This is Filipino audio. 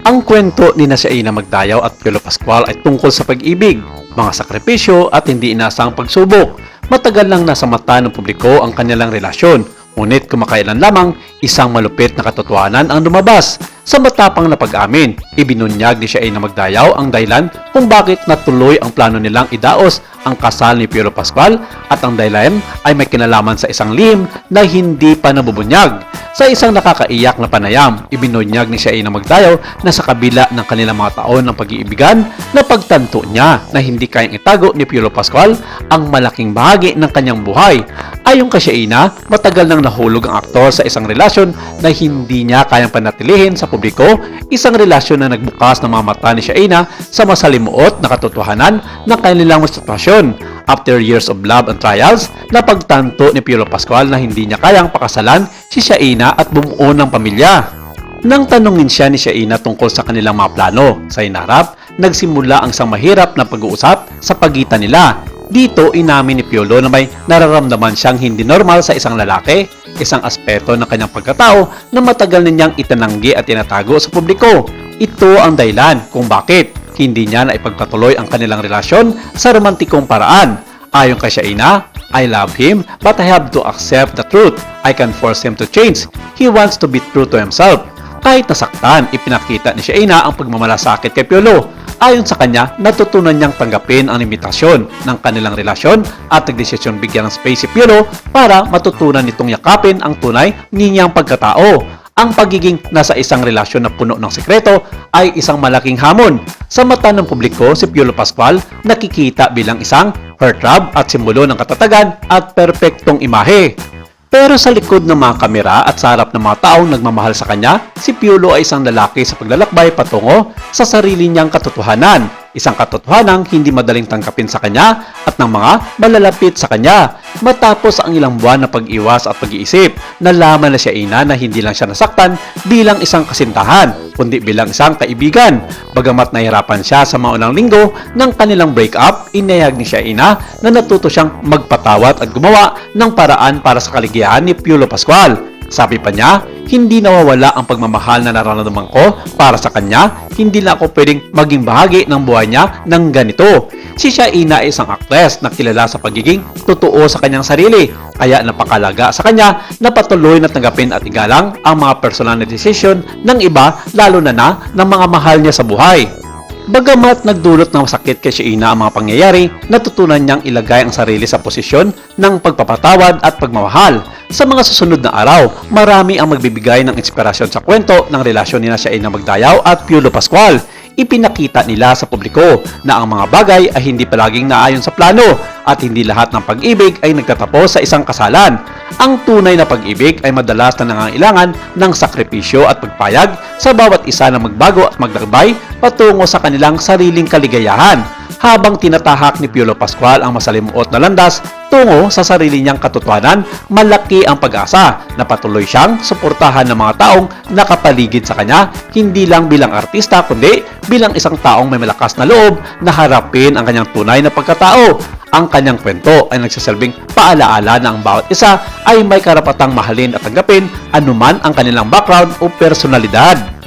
Ang kwento ni Shaina Magdayaw at Piolo Pascual ay tungkol sa pag-ibig, mga sakripisyo at hindi inaasang pagsubok. Matagal lang nasa mata ng publiko ang kanilang relasyon, ngunit kumakailan lamang isang malupit na katotohanan ang lumabas. Sa matapang na pag-amin, ibinunyag ni Shaina Magdayaw ang dahilan kung bakit natuloy ang plano nilang idaos ang kasal ni Piolo Pascual at ang dahilan ay may kinalaman sa isang lihim na hindi pa nabubunyag. Sa isang nakakaiyak na panayam, ibinunyag ni Shaina Magdayaw na sa kabila ng kanilang mga taon ng pag-iibigan, napagtanto niya na hindi kayang itago ni Piolo Pascual ang malaking bahagi ng kanyang buhay. Ayon kay Shaina, matagal nang nahulog ang aktor sa isang relasyon na hindi niya kayang panatilihin sa publiko, isang relasyon na nagbukas ng mga mata ni Shaina sa masalimuot na katotohanan ng kanilang sitwasyon. After years of love and trials, napagtanto ni Piolo Pascual na hindi niya kayang pakasalan si Shaina at bumuo ng pamilya. Nang tanungin siya ni Shaina tungkol sa kanilang mga plano sa inarap, nagsimula ang isang mahirap na pag-uusap sa pagitan nila. Dito, inamin ni Piolo na may nararamdaman siyang hindi normal sa isang lalaki, isang aspeto ng kanyang pagkatao na matagal na niyang itinanggi at tinatago sa publiko. Ito ang dahilan kung bakit hindi niya na ipagpatuloy ang kanilang relasyon sa romantikong paraan. Ayon kay Shaina, I love him but I have to accept the truth. I can force him to change. He wants to be true to himself. Kahit nasaktan, ipinakita ni Shaina ang pagmamalasakit kay Piolo. Ayon sa kanya, natutunan niyang tanggapin ang limitasyon ng kanilang relasyon at nagdesisyon bigyan ng space si Piolo para matutunan nitong yakapin ang tunay niyang pagkatao. Ang pagiging nasa isang relasyon na puno ng sekreto ay isang malaking hamon. Sa mata ng publiko, si Piolo Pascual nakikita bilang isang heartthrob at simbolo ng katatagan at perpektong imahe. Pero sa likod ng mga kamera at sa harap ng mga taong nagmamahal sa kanya, si Piolo ay isang lalaki sa paglalakbay patungo sa sarili niyang katotohanan. Isang katotohanang hindi madaling tangkapin sa kanya at ng mga malalapit sa kanya. Matapos ang ilang buwan na pag-iwas at pag-iisip, nalaman na Shaina na hindi lang siya nasaktan bilang isang kasintahan, kundi bilang isang kaibigan. Bagamat nahirapan siya sa mga unang linggo ng kanilang breakup, inayag ni Shaina na natuto siyang magpatawad at gumawa ng paraan para sa kaligayahan ni Piolo Pascual. Sabi pa niya, hindi nawawala ang pagmamahal na nararamdaman ko para sa kanya, hindi na ako pwedeng maging bahagi ng buhay niya ng ganito. Si Shaina ay isang actress na kilala sa pagiging totoo sa kanyang sarili, kaya napakalaga sa kanya na patuloy na tanggapin at igalang ang mga personal na desisyon ng iba, lalo na ng mga mahal niya sa buhay. Bagamat nagdulot ng masakit kay Shaina ang mga pangyayari, natutunan niyang ilagay ang sarili sa posisyon ng pagpapatawad at pagmamahal. Sa mga susunod na araw, marami ang magbibigay ng inspirasyon sa kwento ng relasyon ni Shaina Magdayaw at Piolo Pascual. Ipinakita nila sa publiko na ang mga bagay ay hindi palaging naayon sa plano at hindi lahat ng pag-ibig ay nagtatapos sa isang kasalan. Ang tunay na pag-ibig ay madalas na nangangailangan ng sakripisyo at pagpayag sa bawat isa na magbago at maglakbay patungo sa kanilang sariling kaligayahan. Habang tinatahak ni Piolo Pascual ang masalimuot na landas tungo sa sarili niyang katotohanan, malaki ang pag-asa na patuloy siyang suportahan ng mga taong nakapaligid sa kanya, hindi lang bilang artista kundi bilang isang taong may malakas na loob na harapin ang kanyang tunay na pagkatao. Ang kanyang kwento ay nagsasalbing paalaala na ang bawat isa ay may karapatang mahalin at tanggapin anuman ang kanilang background o personalidad.